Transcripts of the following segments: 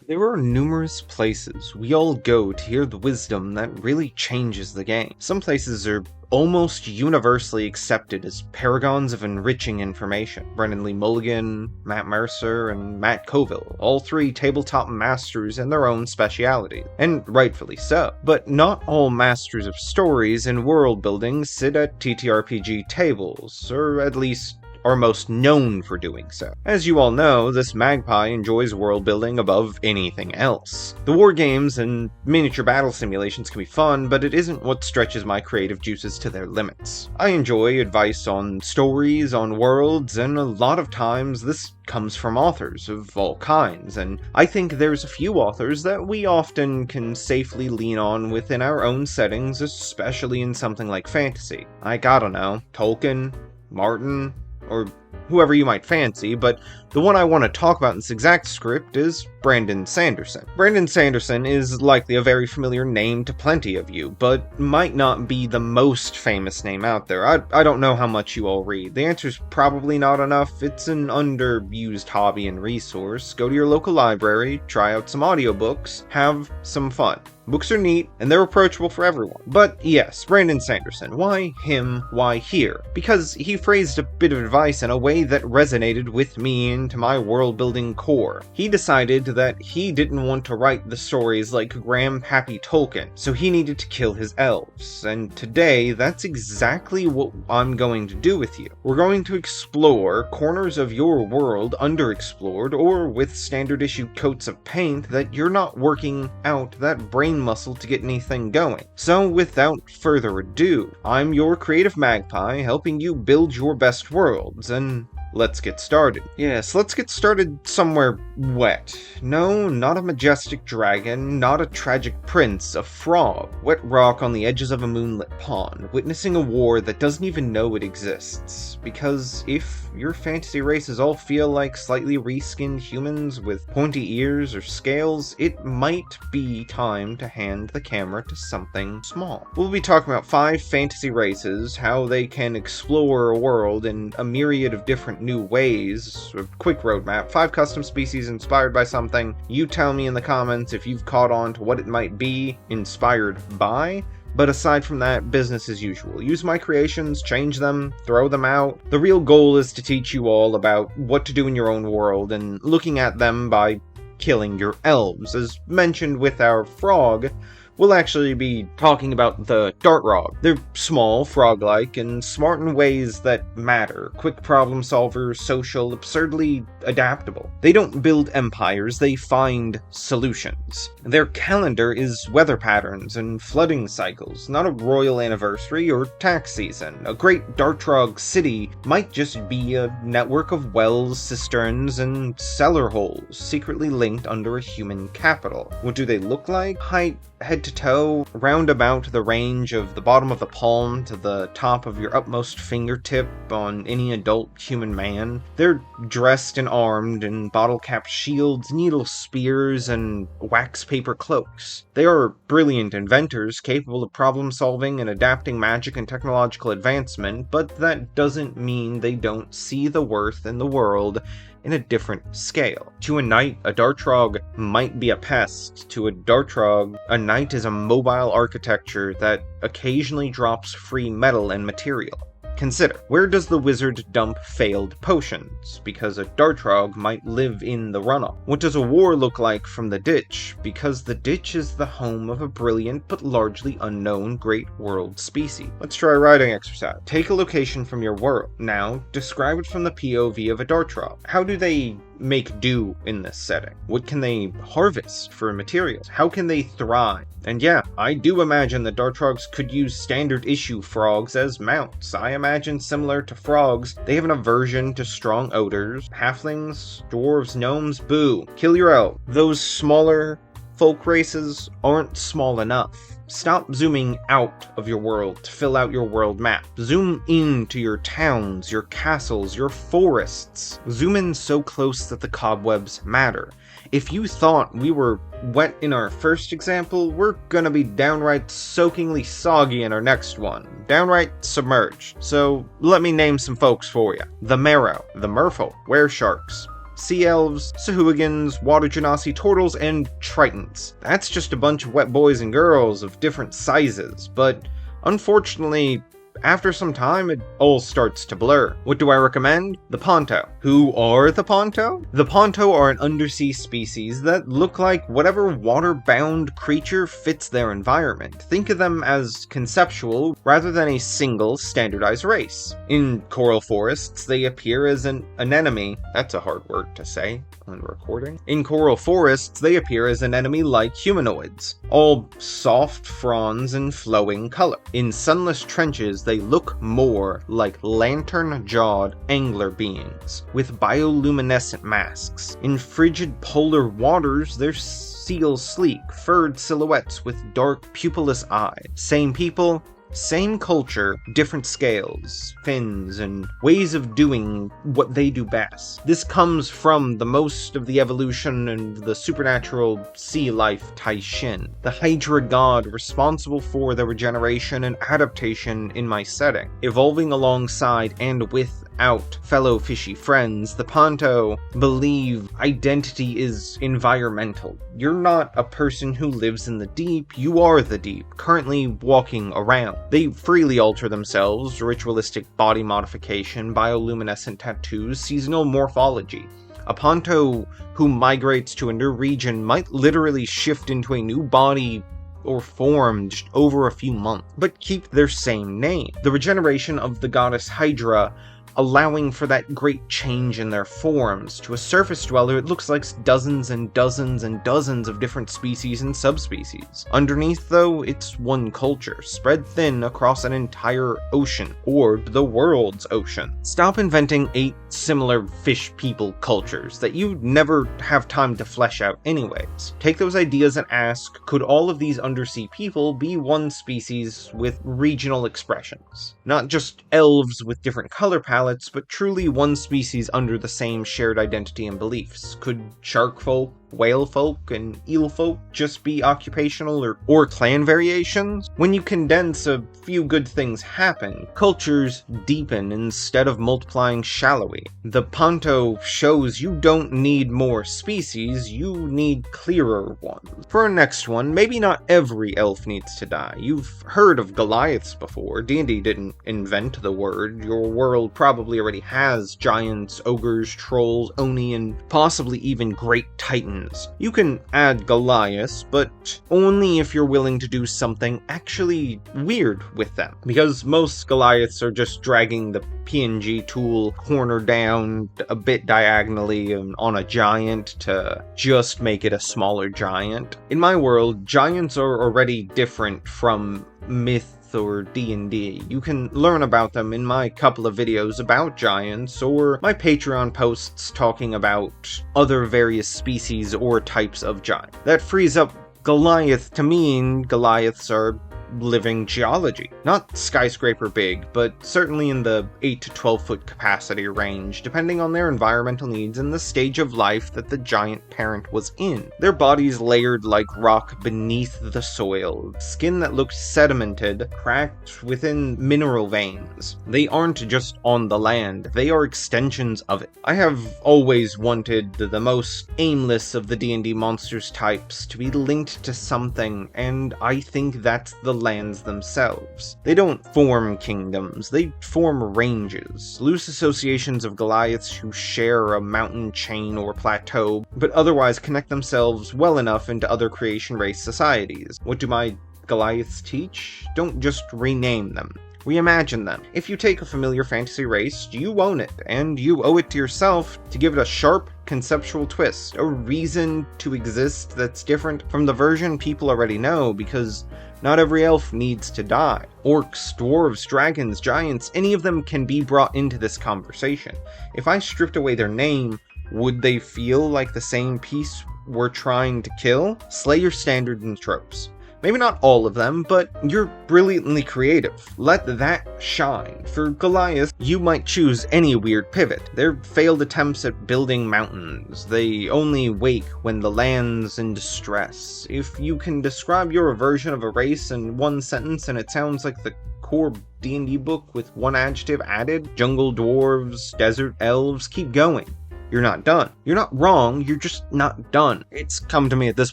There are numerous places we all go to hear the wisdom that really changes the game. Some places are almost universally accepted as paragons of enriching information. Brendan Lee Mulligan, Matt Mercer, and Matt Colville, all three tabletop masters in their own speciality, and rightfully so. But not all masters of stories and world building sit at TTRPG tables, or at least are most known for doing so. As you all know, this magpie enjoys world building above anything else. The war games and miniature battle simulations can be fun, but it isn't what stretches my creative juices to their limits. I enjoy advice on stories, on worlds, and a lot of times this comes from authors of all kinds, and I think there's a few authors that we often can safely lean on within our own settings, especially in something like fantasy. I gotta know, Tolkien, Martin, or whoever you might fancy, but the one I want to talk about in this exact script is Brandon Sanderson. Brandon Sanderson is likely a very familiar name to plenty of you, but might not be the most famous name out there. I don't know how much you all read. The answer's probably not enough. It's an underused hobby and resource. Go to your local library, try out some audiobooks, have some fun. Books are neat, and they're approachable for everyone. But yes, Brandon Sanderson. Why him? Why here? Because he phrased a bit of advice in a way that resonated with me into my world-building core. He decided that he didn't want to write the stories like Grandpappy Tolkien, so he needed to kill his elves. And today, that's exactly what I'm going to do with you. We're going to explore corners of your world underexplored, or with standard issue coats of paint that you're not working out that brain muscle to get anything going. So without further ado, I'm your creative magpie helping you build your best worlds, and let's get started. Yes, let's get started somewhere wet. No, not a majestic dragon, not a tragic prince, a frog. Wet rock on the edges of a moonlit pond, witnessing a war that doesn't even know it exists. Because if your fantasy races all feel like slightly reskinned humans with pointy ears or scales, it might be time to hand the camera to something small. We'll be talking about 5 fantasy races, how they can explore a world in a myriad of different new ways, a quick roadmap, 5 custom species inspired by something. You tell me in the comments if you've caught on to what it might be inspired by. But aside from that, business as usual. Use my creations, change them, throw them out. The real goal is to teach you all about what to do in your own world, and looking at them by killing your elves. As mentioned with our frog, we'll actually be talking about the dartrog. They're small, frog-like, and smart in ways that matter. Quick problem solvers, social, absurdly adaptable. They don't build empires, they find solutions. Their calendar is weather patterns and flooding cycles, not a royal anniversary or tax season. A great dartrog city might just be a network of wells, cisterns, and cellar holes, secretly linked under a human capital. What do they look like? Height, head to toe, round about the range of the bottom of the palm to the top of your utmost fingertip on any adult human man. They're dressed and armed in bottle-capped shields, needle spears, and wax paper cloaks. They are brilliant inventors capable of problem-solving and adapting magic and technological advancement, but that doesn't mean they don't see the worth in the world in a different scale. To a knight, a dartrog might be a pest. To a dartrog, a knight is a mobile architecture that occasionally drops free metal and material. Consider, where does the wizard dump failed potions? Because a dartrog might live in the runoff. What does a war look like from the ditch? Because the ditch is the home of a brilliant but largely unknown great world species. Let's try a writing exercise. Take a location from your world. Now, describe it from the POV of a dartrog. How do they make do in this setting? What can they harvest for materials? How can they thrive? And yeah, I do imagine that dartrogs could use standard issue frogs as mounts. I imagine similar to frogs, they have an aversion to strong odors. Halflings, dwarves, gnomes, boo. Kill your elf. Those smaller folk races aren't small enough. Stop zooming out of your world to fill out your world map. Zoom into your towns, your castles, your forests. Zoom in so close that the cobwebs matter. If you thought we were wet in our first example, we're gonna be downright soakingly soggy in our next one. Downright submerged. So let me name some folks for you. The Marrow, the Merfolk, Weresharks, sea elves, sahuagins, water genasi turtles, and tritons. That's just a bunch of wet boys and girls of different sizes, but unfortunately, after some time, it all starts to blur. What do I recommend? The panto. Who are the panto? The panto are an undersea species that look like whatever water-bound creature fits their environment. Think of them as conceptual rather than a single standardized race. In coral forests, they appear as an anemone. That's a hard word to say on recording. In coral forests, they appear as an enemy like humanoids, all soft fronds and flowing color. In sunless trenches, they look more like lantern-jawed angler beings, with bioluminescent masks. In frigid polar waters, they're seal sleek, furred silhouettes with dark pupilless eyes. Same people, same culture, different scales, fins, and ways of doing what they do best. This comes from the most of the evolution and the supernatural sea life Taishin, the Hydra god responsible for the regeneration and adaptation in my setting. Evolving alongside and without fellow fishy friends, the panto believe identity is environmental. You're not a person who lives in the deep, you are the deep, currently walking around. They freely alter themselves, ritualistic body modification, bioluminescent tattoos, seasonal morphology. A panto who migrates to a new region might literally shift into a new body or form just over a few months, but keep their same name. The regeneration of the goddess Hydra allowing for that great change in their forms. To a surface dweller, it looks like dozens and dozens and dozens of different species and subspecies. Underneath, though, it's one culture, spread thin across an entire ocean, or the world's ocean. Stop inventing 8 similar fish people cultures that you'd never have time to flesh out anyways. Take those ideas and ask, could all of these undersea people be one species with regional expressions? Not just elves with different color palettes, but truly one species under the same shared identity and beliefs. Could shark folk, whale folk, and eel folk just be occupational or clan variations? When you condense, a few good things happen. Cultures deepen instead of multiplying shallowly. The panto shows you don't need more species, you need clearer ones. For our next one, maybe not every elf needs to die. You've heard of goliaths before. D&D didn't invent the word. Your world probably already has giants, ogres, trolls, oni, and possibly even great titans. You can add Goliaths, but only if you're willing to do something actually weird with them. Because most Goliaths are just dragging the PNG tool corner down a bit diagonally on a giant to just make it a smaller giant. In my world, giants are already different from myth or D&D. You can learn about them in my couple of videos about giants, or my Patreon posts talking about other various species or types of giant. That frees up Goliath to mean Goliaths are living geology. Not skyscraper big, but certainly in the 8 to 12 foot capacity range, depending on their environmental needs and the stage of life that the giant parent was in. Their bodies layered like rock beneath the soil, skin that looked sedimented, cracked within mineral veins. They aren't just on the land, they are extensions of it. I have always wanted the most aimless of the D&D monsters types to be linked to something, and I think that's the lands themselves. They don't form kingdoms, they form ranges, loose associations of Goliaths who share a mountain chain or plateau, but otherwise connect themselves well enough into other creation race societies. What do my Goliaths teach? Don't just rename them. Reimagine them. If you take a familiar fantasy race, you own it, and you owe it to yourself to give it a sharp, conceptual twist, a reason to exist that's different from the version people already know, because not every elf needs to die. Orcs, dwarves, dragons, giants, any of them can be brought into this conversation. If I stripped away their name, would they feel like the same piece we're trying to kill? Slay your standards and tropes. Maybe not all of them, but you're brilliantly creative. Let that shine. For Goliath, you might choose any weird pivot. They're failed attempts at building mountains. They only wake when the land's in distress. If you can describe your version of a race in one sentence and it sounds like the core D&D book with one adjective added, jungle dwarves, desert elves, keep going. you're not done. You're not wrong, you're just not done. It's come to me at this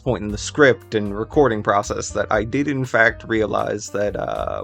point in the script and recording process that I did in fact realize that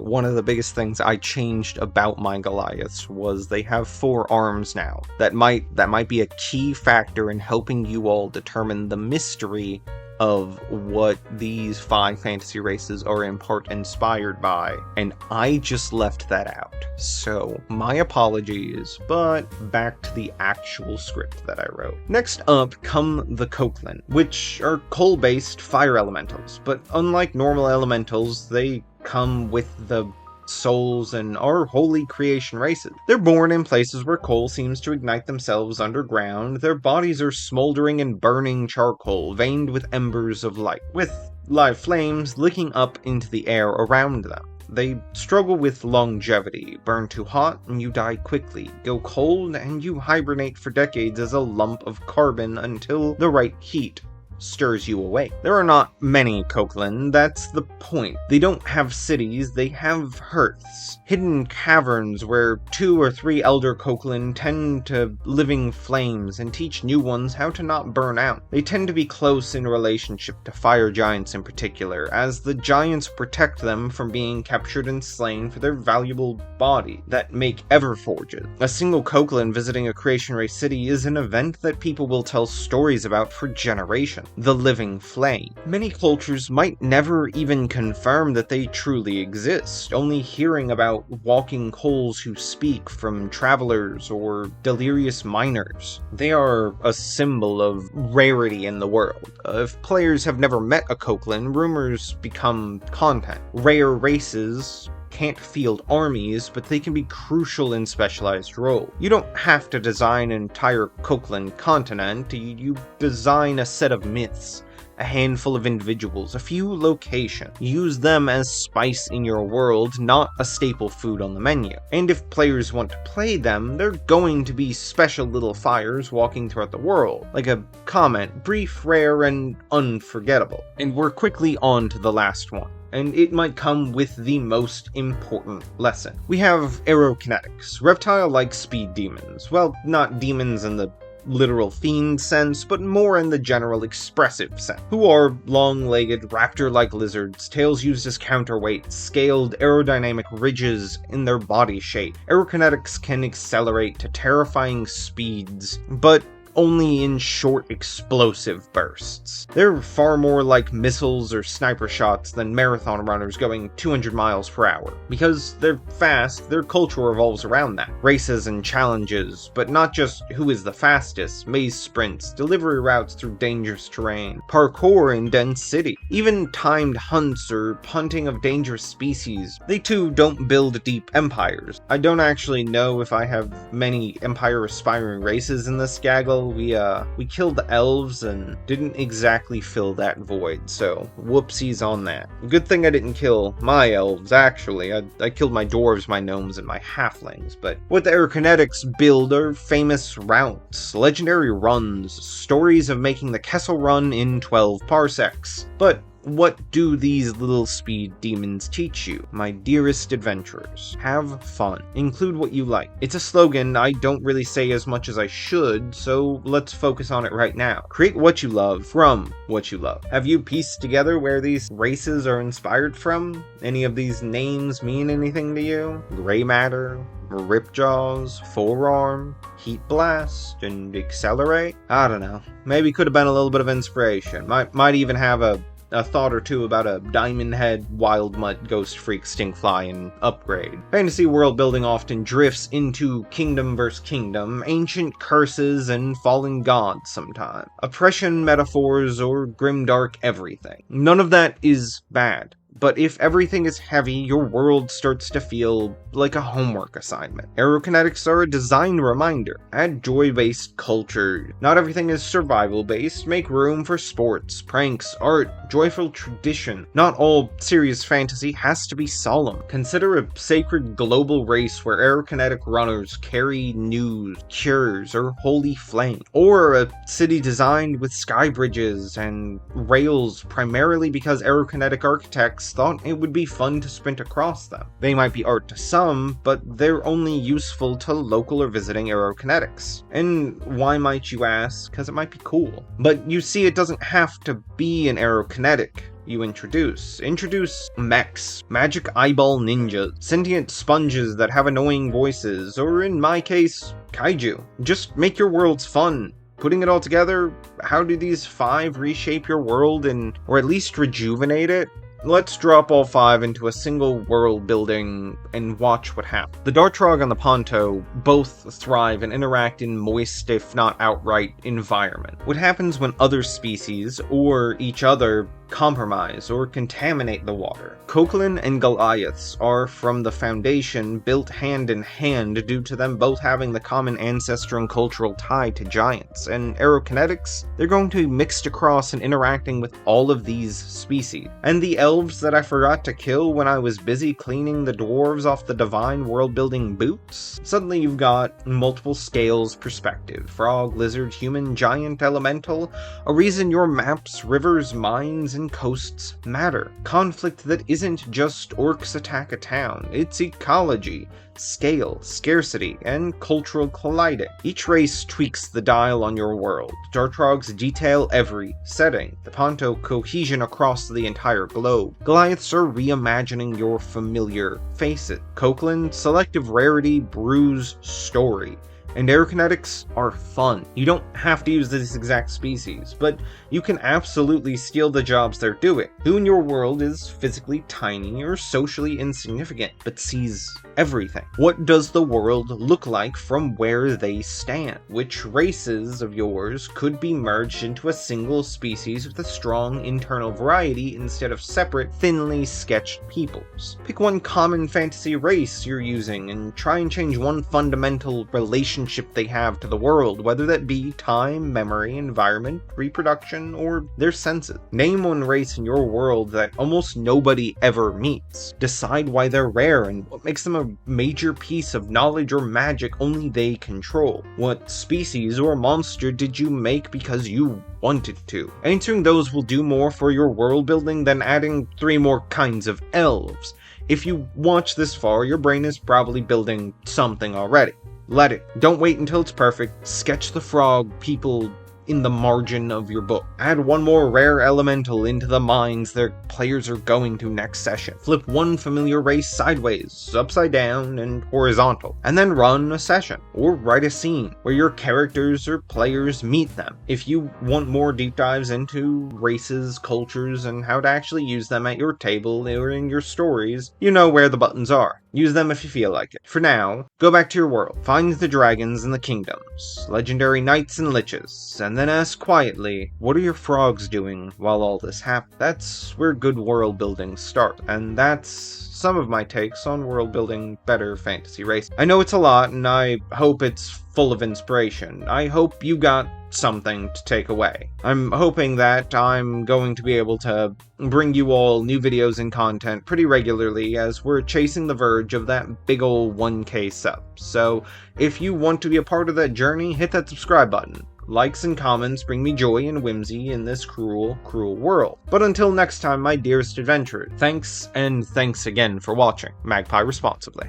one of the biggest things I changed about my Goliaths was they have 4 arms now. That might be a key factor in helping you all determine the mystery of what these 5 fantasy races are in part inspired by, and I just left that out. So, my apologies, but back to the actual script that I wrote. Next up come the keland, which are coal-based fire elementals, but unlike normal elementals, they come with the souls and are holy creation races. They're born in places where coal seems to ignite themselves underground. Their bodies are smoldering and burning charcoal, veined with embers of light, with live flames licking up into the air around them. They struggle with longevity, burn too hot and you die quickly, go cold and you hibernate for decades as a lump of carbon until the right heat stirs you awake. There are not many keland, that's the point. They don't have cities, they have hearths. Hidden caverns where 2 or 3 elder keland tend to living flames and teach new ones how to not burn out. They tend to be close in relationship to fire giants in particular, as the giants protect them from being captured and slain for their valuable body that make everforges. A single keland visiting a creation race city is an event that people will tell stories about for generations. The living flame. Many cultures might never even confirm that they truly exist, only hearing about walking coals who speak from travelers or delirious miners. They are a symbol of rarity in the world. If players have never met a keland, rumors become content. Rare races can't field armies, but they can be crucial in specialized roles. You don't have to design an entire keland continent, you design a set of myths, a handful of individuals, a few locations. Use them as spice in your world, not a staple food on the menu. And if players want to play them, they're going to be special little fires walking throughout the world, like a comment, brief, rare, and unforgettable. And we're quickly on to the last one, and it might come with the most important lesson. We have aerocinetics, reptile-like speed demons. Well, not demons in the literal fiend sense, but more in the general expressive sense, who are long-legged, raptor-like lizards, tails used as counterweights, scaled aerodynamic ridges in their body shape. Aerocinetics can accelerate to terrifying speeds, but only in short explosive bursts. They're far more like missiles or sniper shots than marathon runners going 200 miles per hour. Because they're fast, their culture revolves around that. Races and challenges, but not just who is the fastest, maze sprints, delivery routes through dangerous terrain, parkour in dense city, even timed hunts or hunting of dangerous species. They too don't build deep empires. I don't actually know if I have many empire-aspiring races in this gaggle. We killed the elves and didn't exactly fill that void, so whoopsies on that. Good thing I didn't kill my elves, actually. I killed my dwarves, my gnomes, and my halflings, but what the aerocinetics build are famous routes, legendary runs, stories of making the Kessel Run in 12 parsecs. But what do these little speed demons teach you? My dearest adventurers, have fun. Include what you like. It's a slogan I don't really say as much as I should, so let's focus on it right now. Create what you love from what you love. Have you pieced together where these races are inspired from? Any of these names mean anything to you? Gray Matter, Ripjaws, Forearm, Heat Blast, and Accelerate? I don't know. Maybe could have been a little bit of inspiration. Might even have a thought or two about a Diamond Head, Wild Mutt, Ghost Freak, Stinkfly, and Upgrade. Fantasy world building often drifts into kingdom versus kingdom, ancient curses, and fallen gods sometimes. Oppression metaphors or grimdark everything. None of that is bad. But if everything is heavy, your world starts to feel like a homework assignment. Aerocinetics are a design reminder. Add joy-based culture. Not everything is survival-based. Make room for sports, pranks, art, joyful tradition. Not all serious fantasy has to be solemn. Consider a sacred global race where aerokinetic runners carry news, cures, or holy flame. Or a city designed with sky bridges and rails primarily because aerokinetic architects just thought it would be fun to sprint across them. They might be art to some, but they're only useful to local or visiting aerocinetics. And why might you ask? Because it might be cool. But you see, it doesn't have to be an aerokinetic you introduce. Introduce mechs, magic eyeball ninjas, sentient sponges that have annoying voices, or in my case, kaiju. Just make your worlds fun. Putting it all together, how do these 5 reshape your world or at least rejuvenate it? Let's drop all 5 into a single world building and watch what happens. The dartrog and the panto both thrive and interact in moist, if not outright, environment. What happens when other species, or each other, compromise or contaminate the water? Keland and goliaths are, from the foundation, built hand in hand due to them both having the common ancestor and cultural tie to giants, and aerocinetics, they're going to be mixed across and interacting with all of these species. And the elves that I forgot to kill when I was busy cleaning the dwarves off the divine world-building boots? Suddenly you've got multiple scales perspective, frog, lizard, human, giant, elemental, a reason your maps, rivers, mines, and coasts matter. Conflict that isn't just orcs attack a town, it's ecology, scale, scarcity, and cultural colliding. Each race tweaks the dial on your world. Dartrogs detail every setting, the panto cohesion across the entire globe. Goliaths are reimagining your familiar faces. Keland, selective rarity, bruise, story. And aerocinetics are fun. You don't have to use this exact species, but you can absolutely steal the jobs they're doing. Who in your world is physically tiny or socially insignificant, but sees everything? What does the world look like from where they stand? Which races of yours could be merged into a single species with a strong internal variety instead of separate, thinly sketched peoples? Pick one common fantasy race you're using and try and change one fundamental relationship they have to the world, whether that be time, memory, environment, reproduction, or their senses. Name one race in your world that almost nobody ever meets. Decide why they're rare and what makes them a major piece of knowledge or magic only they control. What species or monster did you make because you wanted to? Answering those will do more for your world building than adding 3 more kinds of elves. If you watch this far, your brain is probably building something already. Let it. Don't wait until it's perfect. Sketch the frog people in the margin of your book. Add one more rare elemental into the mines their players are going to next session. Flip one familiar race sideways, upside down, and horizontal. And then run a session, or write a scene, where your characters or players meet them. If you want more deep dives into races, cultures, and how to actually use them at your table or in your stories, you know where the buttons are. Use them if you feel like it. For now, go back to your world, find the dragons and the kingdoms, legendary knights and liches, and then ask quietly, what are your frogs doing while all this happens? That's where good world building starts, and that's some of my takes on world building better fantasy race. I know it's a lot, and I hope it's full of inspiration. I hope you got something to take away. I'm hoping that I'm going to be able to bring you all new videos and content pretty regularly as we're chasing the verge of that big ol' 1K sub. So if you want to be a part of that journey, hit that subscribe button. Likes and comments bring me joy and whimsy in this cruel, cruel world. But until next time, my dearest adventurers, thanks, and thanks again for watching. Magpie responsibly.